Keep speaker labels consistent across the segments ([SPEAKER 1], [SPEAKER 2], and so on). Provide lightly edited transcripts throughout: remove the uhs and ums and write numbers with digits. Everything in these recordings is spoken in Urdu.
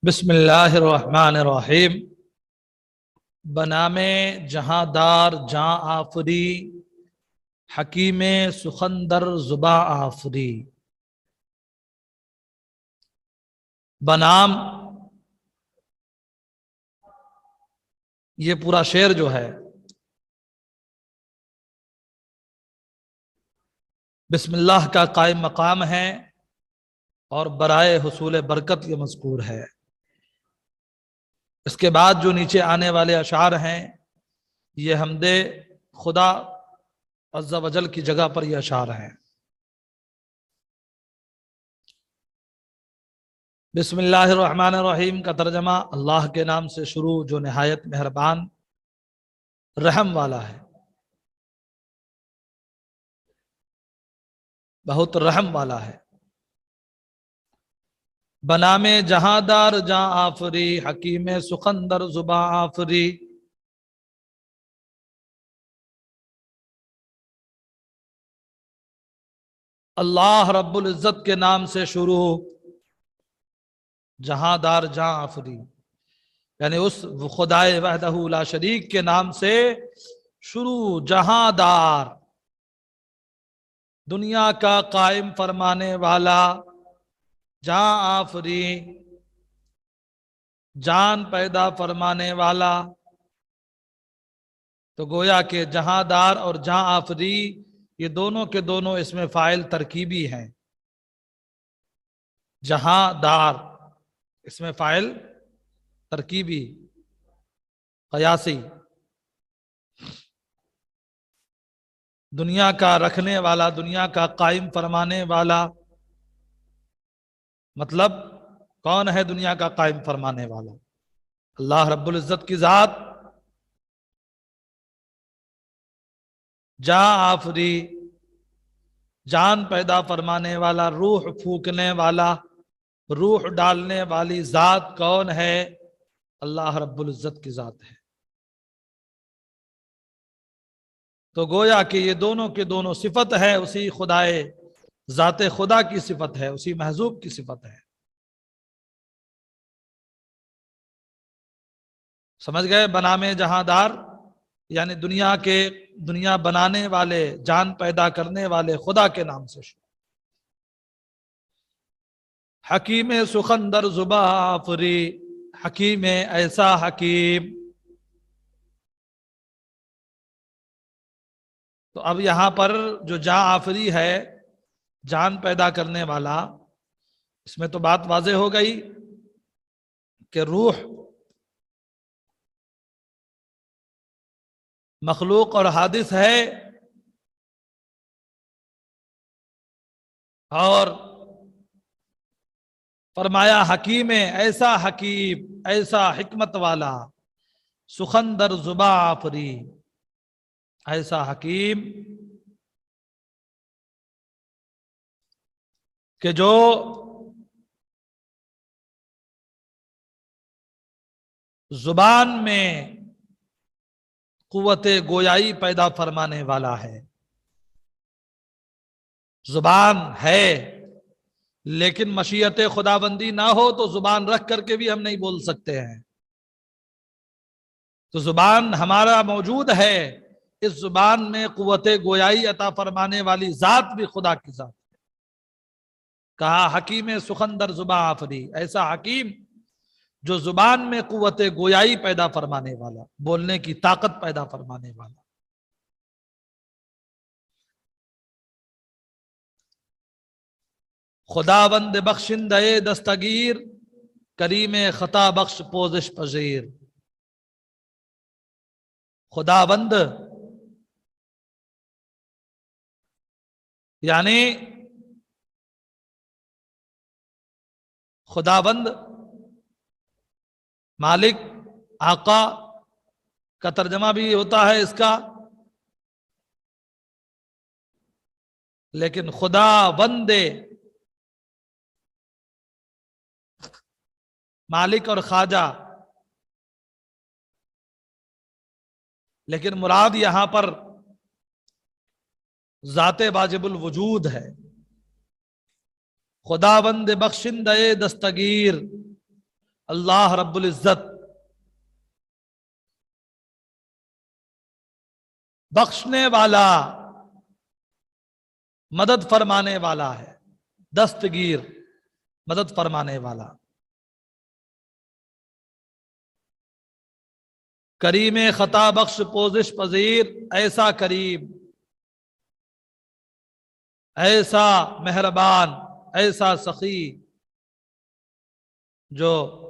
[SPEAKER 1] بسم اللہ الرحمن الرحیم۔ بنام جہاں دار جاں آفری، حکیم سخندر زباں آفری۔ بنام یہ پورا شعر جو ہے بسم اللہ کا قائم مقام ہے اور برائے حصول برکت یہ مذکور ہے۔ اس کے بعد جو نیچے آنے والے اشعار ہیں یہ حمد خدا عز و جل کی جگہ پر یہ اشعار ہیں۔ بسم اللہ الرحمن الرحیم کا ترجمہ اللہ کے نام سے شروع جو نہایت مہربان رحم والا ہے، بہت رحم والا ہے۔ بنام جہاں دار جاں آفری، حکیم سخندر زباں آفری۔ اللہ رب العزت کے نام سے شروع، جہاں دار جاں آفری، یعنی اس خدائے وحدہ لا شریک کے نام سے شروع، جہاں دار، دنیا کا قائم فرمانے والا، جاں آفری، جان پیدا فرمانے والا۔ تو گویا کہ جہاں دار اور جاں آفری یہ دونوں کے دونوں اس میں فاعل ترکیبی ہیں۔ جہاں دار اس میں فاعل ترکیبی قیاسی، دنیا کا رکھنے والا، دنیا کا قائم فرمانے والا۔ مطلب کون ہے دنیا کا قائم فرمانے والا؟ اللہ رب العزت کی ذات۔ جاں آفری، جان پیدا فرمانے والا، روح پھونکنے والا، روح ڈالنے والی ذات کون ہے؟ اللہ رب العزت کی ذات ہے۔ تو گویا کہ یہ دونوں کے دونوں صفت ہے اسی خدائے ذات خدا کی صفت ہے، اسی محذوب کی صفت ہے۔ سمجھ گئے؟ بنام جہاں دار یعنی دنیا بنانے والے، جان پیدا کرنے والے خدا کے نام سے شروع۔ حکیم سخندر زباں آفری، حکیم ایسا حکیم۔ تو اب یہاں پر جو جاں آفری ہے، جان پیدا کرنے والا، اس میں تو بات واضح ہو گئی کہ روح مخلوق اور حادث ہے، اور فرمایا حکیم ایسا حکیم، ایسا حکمت والا، سخندر زباں آفری، ایسا حکیم کہ جو زبان میں قوت گویائی پیدا فرمانے والا ہے۔ زبان ہے لیکن مشیت خداوندی نہ ہو تو زبان رکھ کر کے بھی ہم نہیں بول سکتے ہیں۔ تو زبان ہمارا موجود ہے، اس زبان میں قوت گویائی عطا فرمانے والی ذات بھی خدا کی ذات ہے۔ کہا حکیم سخندر زباں آفری، ایسا حکیم جو زبان میں قوت گویائی پیدا فرمانے والا، بولنے کی طاقت پیدا فرمانے والا۔ خداوند بخشندہ دستگیر، کریم خطا بخش پوزش پذیر۔ خداوند یعنی خداوند، مالک، آقا کا ترجمہ بھی ہوتا ہے اس کا، لیکن خداوند مالک اور خواجہ، لیکن مراد یہاں پر ذات واجب الوجود ہے۔ خداوند بخشندہ دستگیر، اللہ رب العزت بخشنے والا، مدد فرمانے والا ہے، دستگیر، مدد فرمانے والا، کریم خطا بخش پوزش پذیر، ایسا کریم، ایسا مہربان، ایسا سخی، جو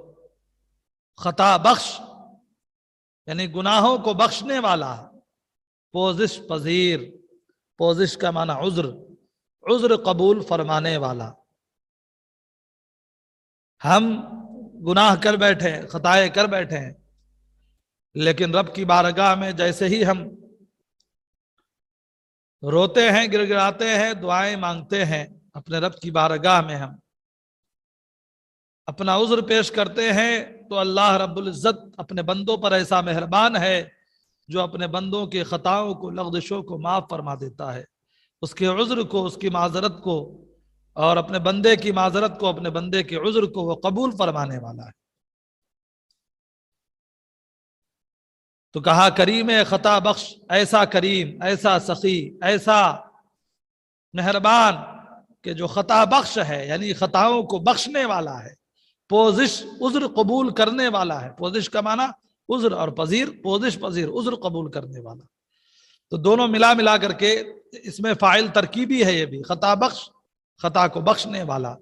[SPEAKER 1] خطا بخش یعنی گناہوں کو بخشنے والا ہے، پوزش پذیر، پوزش کا معنی عذر، عذر قبول فرمانے والا۔ ہم گناہ کر بیٹھے، خطائیں کر بیٹھے ہیں، لیکن رب کی بارگاہ میں جیسے ہی ہم روتے ہیں، گر گراتے ہیں، دعائیں مانگتے ہیں، اپنے رب کی بارگاہ میں ہم اپنا عذر پیش کرتے ہیں، تو اللہ رب العزت اپنے بندوں پر ایسا مہربان ہے جو اپنے بندوں کے خطاؤں کو، لغزشوں کو معاف فرما دیتا ہے، اس کے عذر کو، اس کی معذرت کو، اور اپنے بندے کی معذرت کو، اپنے بندے کے عذر کو وہ قبول فرمانے والا ہے۔ تو کہا کریم خطا بخش، ایسا کریم، ایسا سخی، ایسا مہربان کہ جو خطا بخش ہے، یعنی خطاؤں کو بخشنے والا ہے، پوزش عذر قبول کرنے والا ہے۔ پوزش کا معنی عذر، اور پذیر، پوزش پذیر، عذر قبول کرنے والا۔ تو دونوں ملا کر کے اس میں فاعل ترکیبی ہے، یہ بھی خطا بخش، خطا کو بخشنے والا،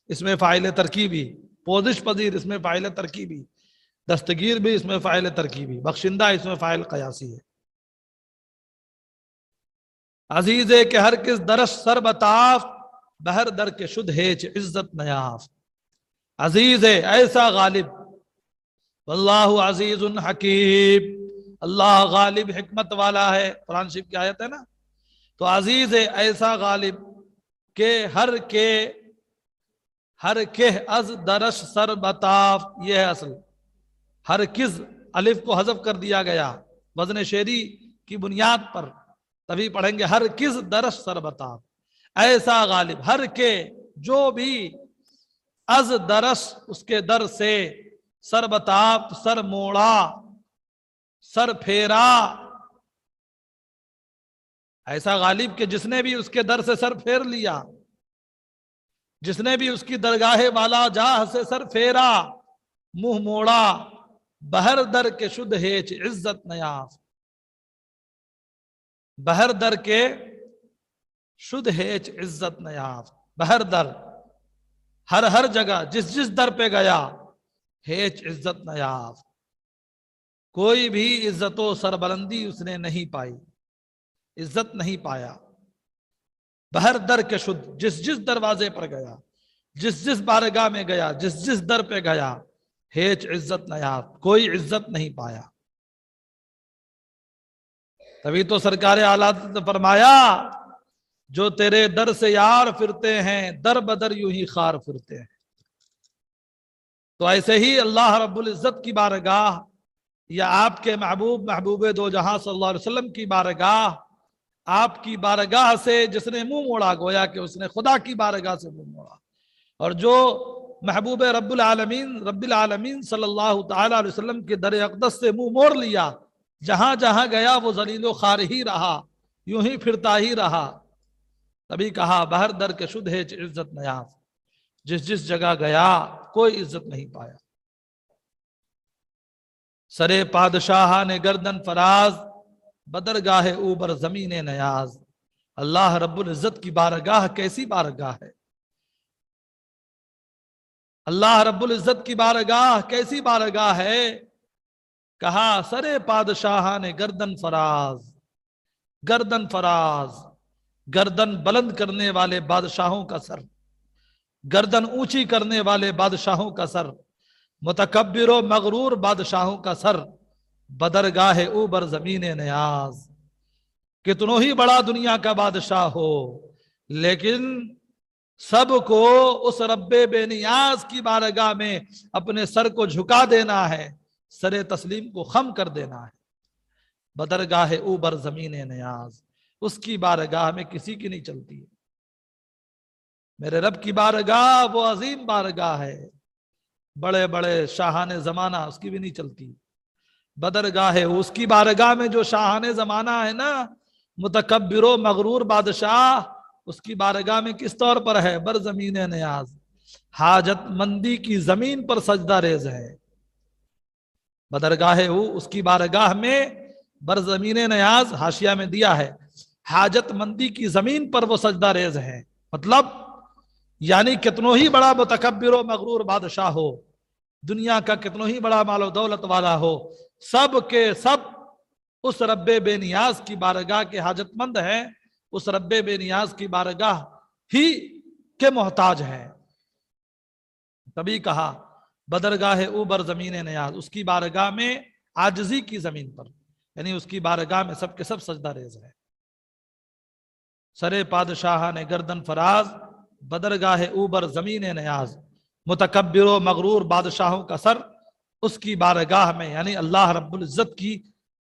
[SPEAKER 1] اس میں فاعل ترکیبی، پوزش پذیر اس میں فاعل ترکیبی، دستگیر بھی اس میں فاعل ترکیبی، بخشندہ اس میں فاعل قیاسی ہے۔ عزیز کہ ہر کس درش سر بتاف، بہر در کے شد ہیچ عزت نیاف۔ عزیز ہے ایسا غالب، واللہ عزیز حکیم، اللہ غالب حکمت والا ہے، قرآن شریف کی آیت ہے نا۔ تو عزیز ہے ایسا غالب کہ ہر کے از درش سر بتاف، یہ ہے اصل، ہر کس الف کو حذف کر دیا گیا وزن شعری کی بنیاد پر، تبھی پڑھیں گے ہر کس درش سر بتاف، ایسا غالب، ہر کے جو بھی، از درس اس کے در سے، سر بتاپ سر موڑا، سر پھیرا، ایسا غالب کہ جس نے بھی اس کے در سے سر پھیر لیا، جس نے بھی اس کی درگاہ والا جاہ سے سر پھیرا، منہ موڑا، بہر در کے شد ہیچ عزت نیاف، بہر در کے شد ہیچ عزت نیاف، بہر در، ہر جگہ، جس در پہ گیا، ہیچ عزت نیاف، کوئی بھی عزت و سربلندی اس نے نہیں پائی، عزت نہیں پایا۔ بہر در کے شد، جس دروازے پر گیا، جس بارگاہ میں گیا، جس در پہ گیا، ہیچ عزت نیاف، کوئی عزت نہیں پایا۔ تبھی تو سرکار اعلیٰ نے فرمایا جو تیرے در سے یار پھرتے ہیں، در بدر یوں ہی خار پھرتے ہیں۔ تو ایسے ہی اللہ رب العزت کی بارگاہ، یا آپ کے محبوب دو جہاں صلی اللہ علیہ وسلم کی بارگاہ، آپ کی بارگاہ سے جس نے منہ موڑا، گویا کہ اس نے خدا کی بارگاہ سے منہ موڑا، اور جو محبوب رب العالمین صلی اللہ تعالی علیہ وسلم کے در اقدس سے منہ موڑ لیا، جہاں جہاں گیا وہ ذلیل و خوار ہی رہا، یوں ہی پھرتا ہی رہا۔ تبھی کہا بہر در کے شد ہے عزت نیاف، جس جگہ گیا کوئی عزت نہیں پایا۔ سرے پادشاہ نے گردن فراز، بدرگاہ اوبر زمین نیاز۔ اللہ رب العزت کی بارگاہ کیسی بارگاہ ہے، اللہ رب العزت کی بارگاہ کیسی بارگاہ ہے۔ کہا سرے پادشاہ نے گردن فراز، گردن فراز، گردن بلند کرنے والے بادشاہوں کا سر، گردن اونچی کرنے والے بادشاہوں کا سر، متکبر و مغرور بادشاہوں کا سر، بدرگاہ اوبر زمین نیاز۔ کتنوں ہی بڑا دنیا کا بادشاہ ہو، لیکن سب کو اس رب بے نیاز کی بارگاہ میں اپنے سر کو جھکا دینا ہے، سر تسلیم کو خم کر دینا ہے۔ بدرگاہ اوبر زمین نیاز، اس کی بارگاہ میں کسی کی نہیں چلتی ہے۔ میرے رب کی بارگاہ وہ عظیم بارگاہ ہے بڑے بڑے شاہان زمانہ اس کی بھی نہیں چلتی. بدرگاہ ہے اس کی بارگاہ میں جو شاہان زمانہ ہے نا، متکبر و مغرور بادشاہ، اس کی بارگاہ میں کس طور پر ہے؟ بر زمین نیاز، حاجت مندی کی زمین پر سجدہ ریز ہے. بدرگاہ ہو اس کی بارگاہ میں بر زمین نیاز، حاشیہ میں دیا ہے، حاجت مندی کی زمین پر وہ سجدہ ریز ہے. مطلب یعنی کتنوں ہی بڑا متکبر و مغرور بادشاہ ہو، دنیا کا کتنوں ہی بڑا مال و دولت والا ہو، سب کے سب اس رب بے نیاز کی بارگاہ کے حاجت مند ہیں، اس رب بے نیاز کی بارگاہ ہی کے محتاج ہیں. تبھی کہا بدرگاہ او بر زمین نیاز، اس کی بارگاہ میں عاجزی کی زمین پر، یعنی اس کی بارگاہ میں سب کے سب سجدہ ریز ہے. سرے پادشاہ نے گردن فراز، بدرگاہ او بر زمین نیاز، متکبر و مغرور بادشاہوں کا سر اس کی بارگاہ میں، یعنی اللہ رب العزت کی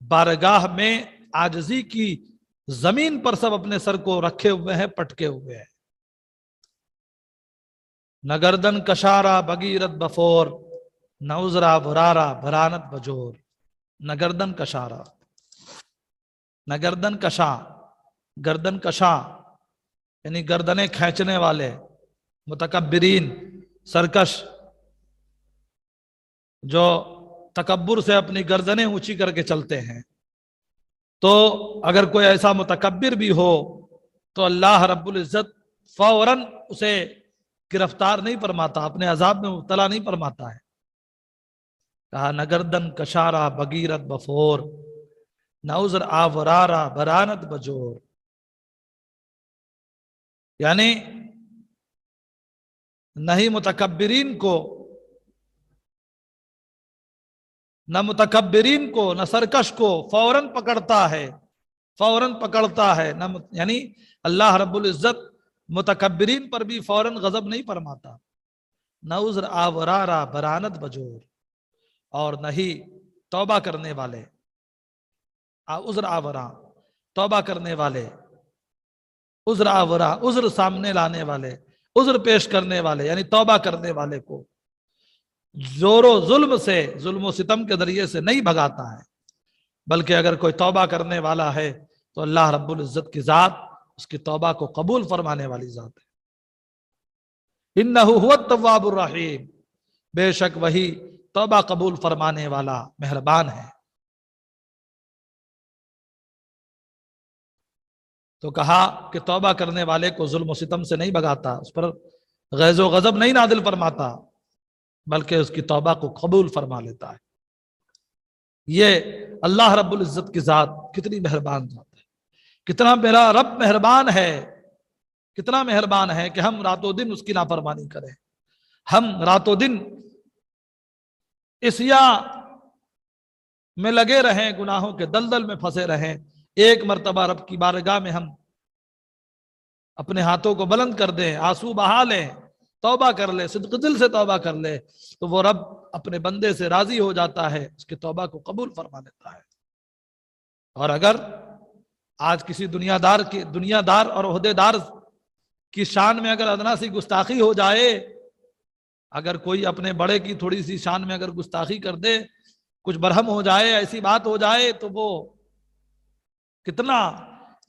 [SPEAKER 1] بارگاہ میں عاجزی کی زمین پر سب اپنے سر کو رکھے ہوئے ہیں، پٹکے ہوئے ہیں. نہ گردن کشارہ بگیرت بفور، نہ عذرا برارا برانت بجور. نہ گردن کشارہ، نہ گردن کشاں، گردن کشاں یعنی گردنیں کھینچنے والے، متکبرین سرکش، جو تکبر سے اپنی گردنیں اونچی کر کے چلتے ہیں. تو اگر کوئی ایسا متکبر بھی ہو تو اللہ رب العزت فوراً اسے گرفتار نہیں فرماتا، اپنے عذاب میں مبتلا نہیں فرماتا ہے. کہا نہ گردن کشارہ بگیرت بفور، نہ عذر آورارا برانت بجور. یعنی نہ ہی متکبرین کو، نہ متکبرین کو، نہ سرکش کو فوراً پکڑتا ہے، فوراً پکڑتا ہے. یعنی اللہ رب العزت متکبرین پر بھی فوراً غضب نہیں فرماتا. نہ عذر آورارا برانت بجور، اور نہ ہی توبہ کرنے والے، عذر آورا توبہ کرنے والے، عذر آورا عذر سامنے لانے والے، عذر پیش کرنے والے، یعنی توبہ کرنے والے کو زور و ظلم سے، ظلم و ستم کے ذریعے سے نہیں بھگاتا ہے، بلکہ اگر کوئی توبہ کرنے والا ہے تو اللہ رب العزت کی ذات اس کی توبہ کو قبول فرمانے والی ذات ہے. انہ هو التواب الرحیم، بے شک وہی توبہ قبول فرمانے والا مہربان ہے. تو کہا کہ توبہ کرنے والے کو ظلم و ستم سے نہیں بھگاتا، اس پر غیظ و غضب نہیں نازل فرماتا، بلکہ اس کی توبہ کو قبول فرما لیتا ہے. یہ اللہ رب العزت کی ذات کتنی مہربان ذات ہے، کتنا میرا رب مہربان ہے، کتنا مہربان ہے کہ ہم رات و دن اس کی نافرمانی کریں، ہم رات و دن اسیا میں لگے رہیں، گناہوں کے دلدل میں پھنسے رہیں. ایک مرتبہ رب کی بارگاہ میں ہم اپنے ہاتھوں کو بلند کر دیں، آنسو بہا لیں، توبہ کر لیں، صدق دل سے توبہ کر لیں، تو وہ رب اپنے بندے سے راضی ہو جاتا ہے، اس کی توبہ کو قبول فرما لیتا ہے. اور اگر آج کسی دنیا دار اور عہدے دار کی شان میں اگر ادنا سی گستاخی ہو جائے، اگر کوئی اپنے بڑے کی تھوڑی سی شان میں اگر گستاخی کر دے، کچھ برہم ہو جائے، ایسی بات ہو جائے، تو وہ کتنا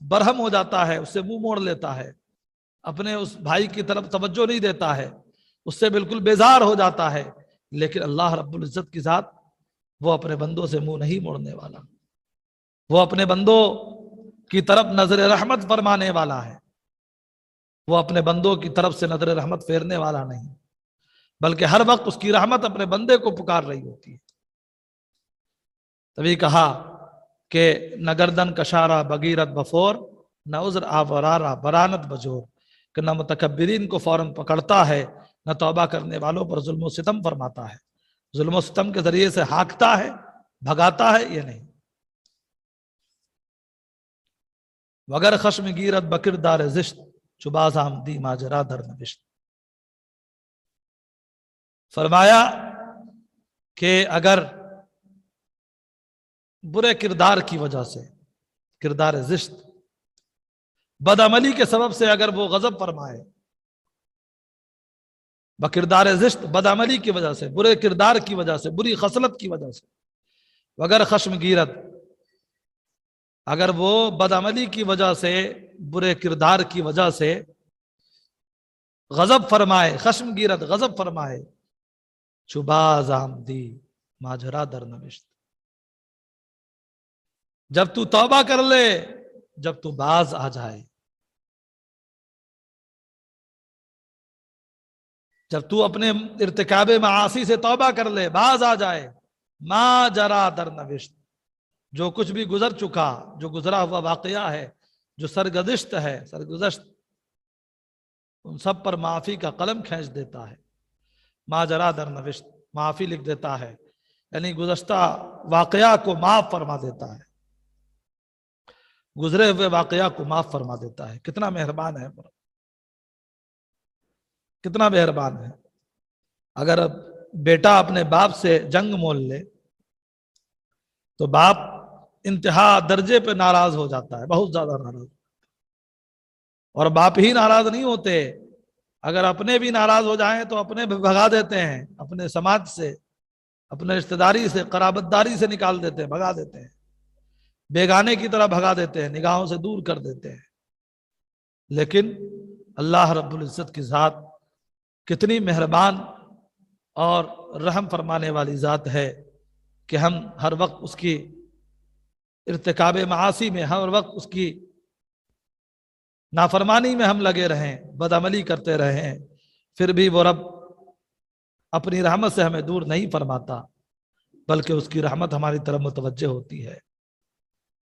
[SPEAKER 1] برہم ہو جاتا ہے، اس سے منہ موڑ لیتا ہے، اپنے اس بھائی کی طرف توجہ نہیں دیتا ہے، اس سے بالکل بیزار ہو جاتا ہے. لیکن اللہ رب العزت کی ذات وہ اپنے بندوں سے منہ نہیں موڑنے والا، وہ اپنے بندوں کی طرف نظر رحمت فرمانے والا ہے، وہ اپنے بندوں کی طرف سے نظر رحمت پھیرنے والا نہیں، بلکہ ہر وقت اس کی رحمت اپنے بندے کو پکار رہی ہوتی ہے. تبھی کہا کہ نہ گردن کشارہ بگیرت بفور، نہ عذر آورارا برانت بجور، کہ نہ متکبرین کو فوراً پکڑتا ہے، نہ توبہ کرنے والوں پر ظلم و ستم فرماتا ہے، ظلم و ستم کے ذریعے سے ہانکتا ہے، بھگاتا ہے، یہ نہیں. وگر خشم گیرت بکردار زشت، چباز آمدی ماجرا در نوشت. فرمایا کہ اگر برے کردار کی وجہ سے، کردار زشت، بدعملی کے سبب سے اگر وہ غضب فرمائے، بکردار زشت، بدعملی کی وجہ سے، برے کردار کی وجہ سے، بری خصلت کی وجہ سے. وگر خشم گیرت، اگر وہ بدعملی کی وجہ سے، برے کردار کی وجہ سے غضب فرمائے، خشم گیرت غضب فرمائے، چوباز آمدی ماجرا در نوشت. جب تو توبہ کر لے، جب تو باز آ جائے، جب تو اپنے ارتکاب معاصی سے توبہ کر لے، باز آ جائے، ما جرا در نوشت، جو کچھ بھی گزر چکا، جو گزرا ہوا واقعہ ہے، جو سرگزشت ہے، سرگزشت، ان سب پر معافی کا قلم کھینچ دیتا ہے. ما جرا در نوشت، معافی لکھ دیتا ہے، یعنی گزشتہ واقعہ کو معاف فرما دیتا ہے، گزرے ہوئے واقعہ کو معاف فرما دیتا ہے. کتنا مہربان ہے، کتنا مہربان ہے. اگر بیٹا اپنے باپ سے جنگ مول لے تو باپ انتہا درجے پہ ناراض ہو جاتا ہے، بہت زیادہ ناراض. اور باپ ہی ناراض نہیں ہوتے، اگر اپنے بھی ناراض ہو جائیں تو اپنے بھی بھگا دیتے ہیں، اپنے سماج سے، اپنے رشتہ داری سے، قرابت داری سے نکال دیتے ہیں، بھگا دیتے ہیں، بیگانے کی طرح بھگا دیتے ہیں، نگاہوں سے دور کر دیتے ہیں. لیکن اللہ رب العزت کی ذات کتنی مہربان اور رحم فرمانے والی ذات ہے کہ ہم ہر وقت اس کی ارتکاب معاصی میں، ہر وقت اس کی نافرمانی میں ہم لگے رہیں، بدعملی کرتے رہیں، پھر بھی وہ رب اپنی رحمت سے ہمیں دور نہیں فرماتا، بلکہ اس کی رحمت ہماری طرف متوجہ ہوتی ہے.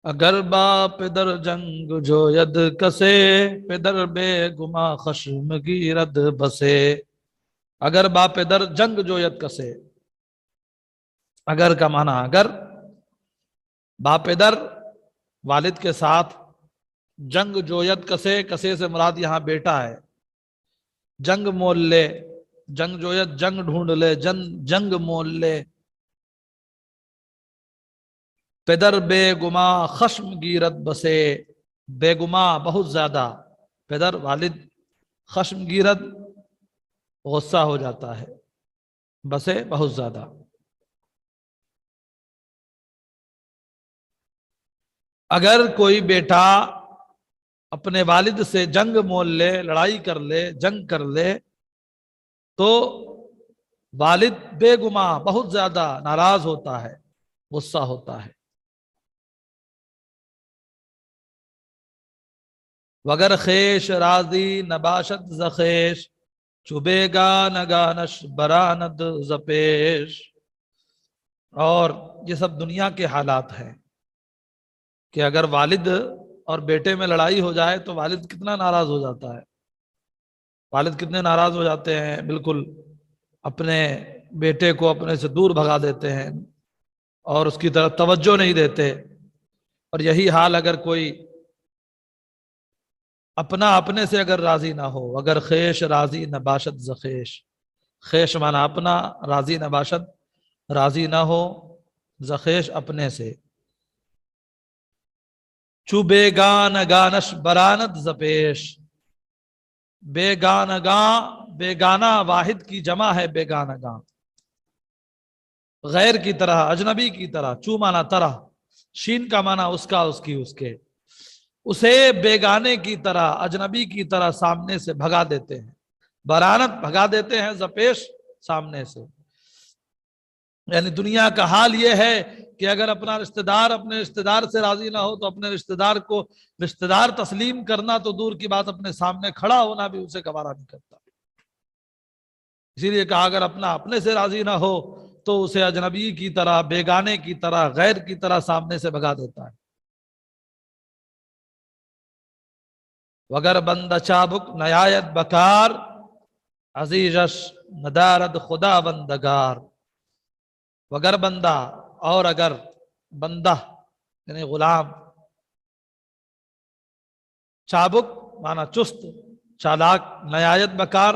[SPEAKER 1] اگر با پدر جنگ جو ید کسے، پدر بے گما خشم گیرد بسے. اگر با پدر جنگ جو ید کسے، اگر کا معنی اگر، با پدر والد کے ساتھ، جنگ جو ید کسے، کسے سے مراد یہاں بیٹا ہے، جنگ مول لے، جنگ جو ید جنگ ڈھونڈ لے، جنگ مول لے. پدر بے گما خشم گیرت بسے، بے گما بہت زیادہ، پدر والد خشم گیرت غصہ ہو جاتا ہے، بسے بہت زیادہ. اگر کوئی بیٹا اپنے والد سے جنگ مول لے، لڑائی کر لے، جنگ کر لے، تو والد بے گما بہت زیادہ ناراض ہوتا ہے، غصہ ہوتا ہے. وگر خیش راضی نباشت زخیش، چبے گا نگانش براند زپیش. اور یہ سب دنیا کے حالات ہیں کہ اگر والد اور بیٹے میں لڑائی ہو جائے تو والد کتنا ناراض ہو جاتا ہے. والد کتنے ناراض ہو جاتے ہیں، بالکل اپنے بیٹے کو اپنے سے دور بھگا دیتے ہیں اور اس کی طرف توجہ نہیں دیتے. اور یہی حال اگر کوئی اپنا اپنے سے اگر راضی نہ ہو، اگر خیش راضی نباشت زخیش، خیش مانا اپنا، راضی نباشت راضی نہ ہو، زخیش اپنے سے. چو بیگان گانش برانت زپیش، بیگان گاں، بیگانہ واحد کی جمع ہے بیگانہ گاں، غیر کی طرح، اجنبی کی طرح. چو مانا طرح، شین کا مانا اس کا، اس کی، اس کے، اسے بیگانے کی طرح، اجنبی کی طرح سامنے سے بھگا دیتے ہیں. برانت بھگا دیتے ہیں، زپیش سامنے سے. یعنی دنیا کا حال یہ ہے کہ اگر اپنا رشتہ دار اپنے رشتہ دار سے راضی نہ ہو تو اپنے رشتہ دار کو رشتہ دار تسلیم کرنا تو دور کی بات، اپنے سامنے کھڑا ہونا بھی اسے گوارا نہیں کرتا. اسی لیے کہا اگر اپنا اپنے سے راضی نہ ہو تو اسے اجنبی کی طرح، بیگانے کی طرح، غیر کی طرح سامنے سے بھگا دیتا ہے. وگر بند چابک نیایت بکار، عزیزش ندارد خدا بندگار. وگر بندہ، اور اگر بندہ یعنی غلام، چابک مانا چست، چالاک، نیایت بکار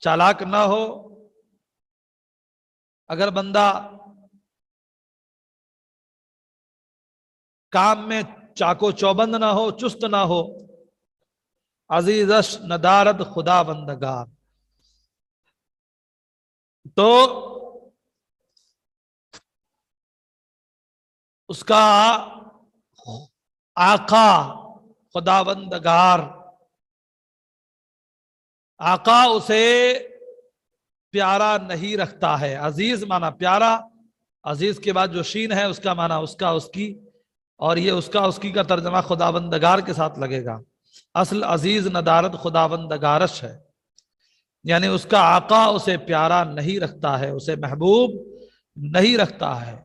[SPEAKER 1] چالاک نہ ہو. اگر بندہ کام میں چاکو چوبند نہ ہو، چست نہ ہو. عزیزش ندارد خدا بندگار، تو اس کا آقا خداوندگار، آقا اسے پیارا نہیں رکھتا ہے۔ عزیز مانا پیارا، عزیز کے بعد جو شین ہے اس کا مانا اس کا، اس کی، اور یہ اس کا اس کی کا ترجمہ خداوندگار کے ساتھ لگے گا۔ اصل عزیز ندارت خداوندگارش ہے، یعنی اس کا آقا اسے پیارا نہیں رکھتا ہے، اسے محبوب نہیں رکھتا ہے۔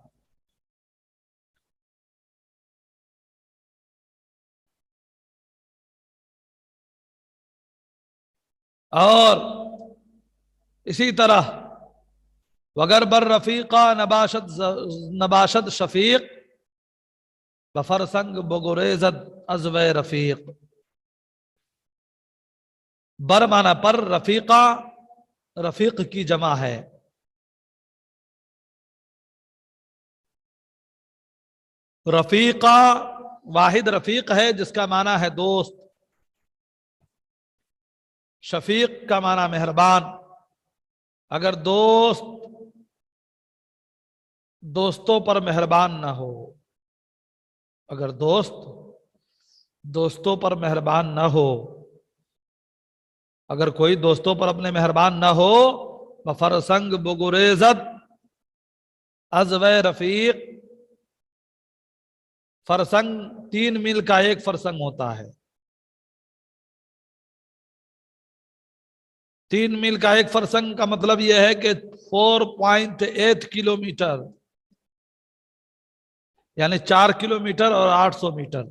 [SPEAKER 1] اور اسی طرح وگر بر رفیقہ نباشد شفیق بفرسنگ بگریزد عزو رفیق۔ بر مانا پر، رفیقہ رفیق کی جمع ہے۔ رفیقہ واحد رفیق ہے جس کا معنی ہے دوست، شفیق کا معنی مہربان۔ اگر دوستوں پر مہربان نہ ہو، اگر دوستوں پر مہربان نہ ہو، اگر کوئی دوستوں پر اپنے مہربان نہ ہو، بفرسنگ بگریزد عزو رفیق۔ فرسنگ 3 میل کا ایک فرسنگ ہوتا ہے، 3 میل کا ایک فرسنگ کا مطلب یہ ہے کہ 4.8 کلومیٹر، یعنی 4 کلومیٹر اور 800 میٹر۔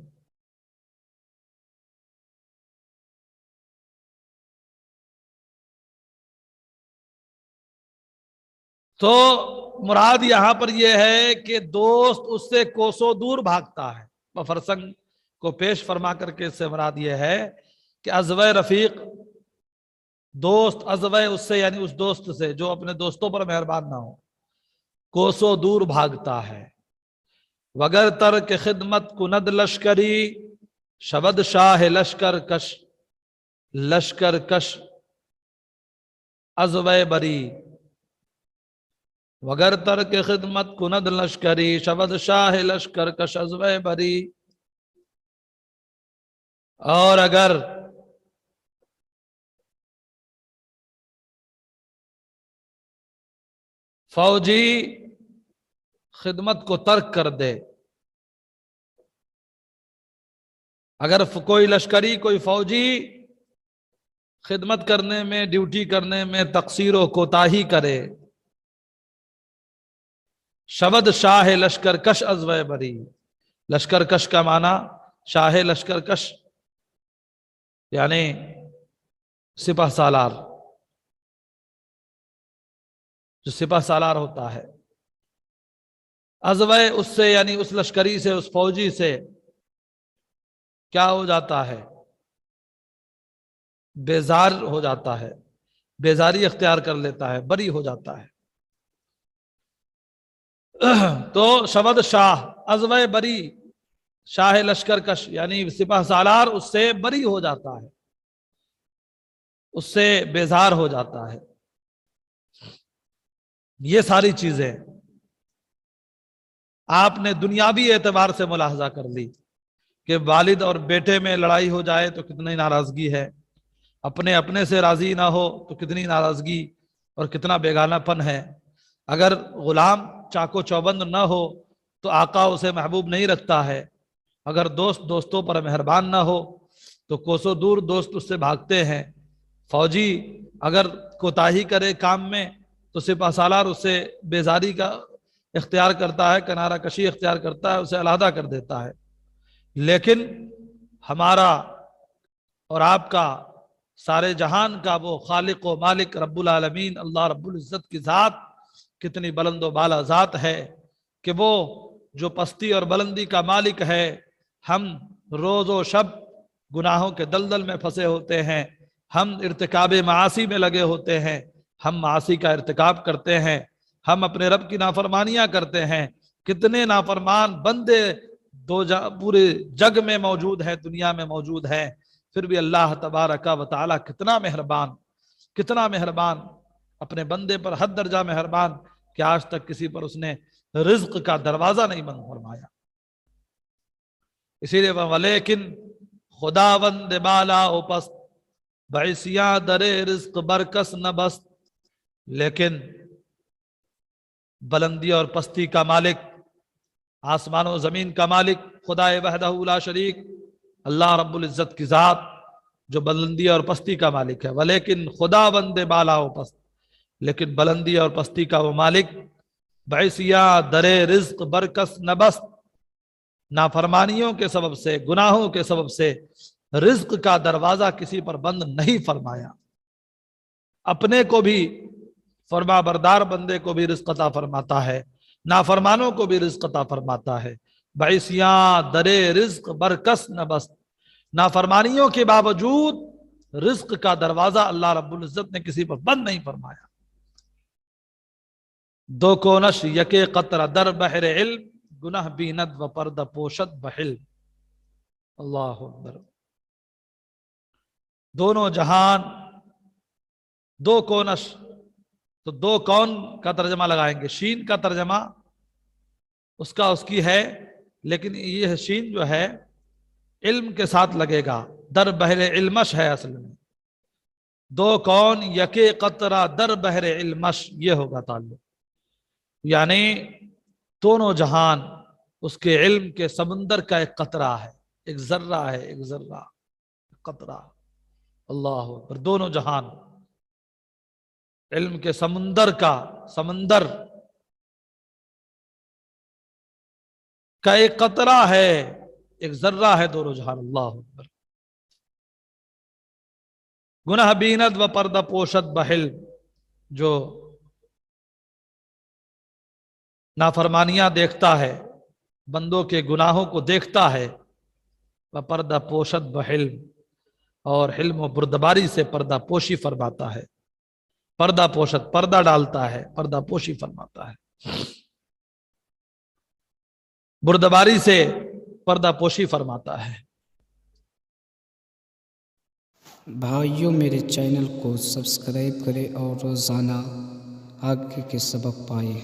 [SPEAKER 1] تو مراد یہاں پر یہ ہے کہ دوست اس سے کوسوں دور بھاگتا ہے۔ فرسنگ کو پیش فرما کر کے اس سے مراد یہ ہے کہ عزو رفیق، دوست، عزو اس سے یعنی اس دوست سے جو اپنے دوستوں پر مہربان نہ ہو، کوسوں دور بھاگتا ہے۔ وگر ترک خدمت کند لشکری شبد شاہ لشکر کش عزو بری۔ وگر ترک خدمت کند لشکری شبد شاہ لشکر کش عزو بری۔ اور اگر فوجی خدمت کو ترک کر دے، اگر کوئی لشکری، کوئی فوجی خدمت کرنے میں، ڈیوٹی کرنے میں تقصیر و کوتاہی کرے، شبد شاہ لشکر کش عزو بری۔ لشکر کش کا معنی شاہ لشکر کش یعنی سپہ سالار، جو سپہ سالار ہوتا ہے، عزو اس سے یعنی اس لشکری سے، اس فوجی سے کیا ہو جاتا ہے؟ بیزار ہو جاتا ہے، بیزاری اختیار کر لیتا ہے، بری ہو جاتا ہے۔ تو شبد شاہ عزو بری، شاہ لشکر کش یعنی سپہ سالار اس سے بری ہو جاتا ہے، اس سے بیزار ہو جاتا ہے۔ یہ ساری چیزیں آپ نے دنیاوی اعتبار سے ملاحظہ کر لی کہ والد اور بیٹے میں لڑائی ہو جائے تو کتنی ناراضگی ہے، اپنے سے راضی نہ ہو تو کتنی ناراضگی اور کتنا بیگانہ پن ہے۔ اگر غلام چاکو چوبند نہ ہو تو آقا اسے محبوب نہیں رکھتا ہے۔ اگر دوستوں پر مہربان نہ ہو تو کوسوں دور دوست اس سے بھاگتے ہیں۔ فوجی اگر کوتاہی کرے کام میں تو سپہ سالار اس سے بیزاری کا اختیار کرتا ہے، کنارہ کشی اختیار کرتا ہے، اسے علیحدہ کر دیتا ہے۔ لیکن ہمارا اور آپ کا، سارے جہان کا وہ خالق و مالک رب العالمین اللہ رب العزت کی ذات کتنی بلند و بالا ذات ہے کہ وہ جو پستی اور بلندی کا مالک ہے، ہم روز و شب گناہوں کے دلدل میں پھنسے ہوتے ہیں، ہم ارتکاب معاصی میں لگے ہوتے ہیں، ہم معاصی کا ارتکاب کرتے ہیں، ہم اپنے رب کی نافرمانیاں کرتے ہیں۔ کتنے نافرمان بندے پورے جگ میں موجود ہیں، دنیا میں موجود ہیں، پھر بھی اللہ تبارک و تعالی کتنا مہربان اپنے بندے پر حد درجہ مہربان کہ آج تک کسی پر اس نے رزق کا دروازہ نہیں بند فرمایا. اسی لیے ولیکن خداوند بالا و پست بعثیاں در رزق برکس نہ بست. لیکن بلندی اور پستی کا مالک، آسمان و زمین کا مالک خدا وحدہ لا شریک اللہ رب العزت کی ذات جو بلندی اور پستی کا مالک ہے. ولیکن خداوند بالا و پست، لیکن بلندی اور پستی کا وہ مالک بعثیاں در رزق برکس نہ بست، نافرمانیوں کے سبب سے، گناہوں کے سبب سے رزق کا دروازہ کسی پر بند نہیں فرمایا. اپنے کو بھی فرما بردار بندے کو بھی رزق عطا فرماتا ہے، نافرمانوں کو بھی رزق عطا فرماتا ہے. بعثیاں در رزق برکس نہ بست، نافرمانیوں کے باوجود رزق کا دروازہ اللہ رب العزت نے کسی پر بند نہیں فرمایا. دو کونش یکے قطرہ در بحر علم، گناہ بیند و پردہ پوشد بحلم. اللہ اکبر. دونوں جہان، دو کونش، تو دو کون کا ترجمہ لگائیں گے، شین کا ترجمہ اس کی ہے، لیکن یہ شین جو ہے علم کے ساتھ لگے گا، در بحر علمش ہے اصل میں. دو کون یکے قطرہ در بحر علمش، یہ ہوگا تعلق. یعنی دونوں جہان اس کے علم کے سمندر کا ایک قطرہ ہے، ایک ذرہ ہے، ایک ذرہ قطرہ. اللہ اکبر. دونوں جہان علم کے سمندر کا ایک قطرہ ہے، ایک ذرہ ہے دونوں جہان. اللہ اکبر. گناہ بیند و پردہ پوشد بحل، جو نافرمانیاں دیکھتا ہے، بندوں کے گناہوں کو دیکھتا ہے، وہ پردہ پوشد بحلم، اور حلم و بردباری سے پردہ پوشی فرماتا ہے. پردہ پوشد، پردہ ڈالتا ہے، پردہ پوشی فرماتا ہے. بردباری سے پردہ پوشی فرماتا ہے.
[SPEAKER 2] بھائیوں میرے چینل کو سبسکرائب کریں اور روزانہ آگے کے سبق پائیں.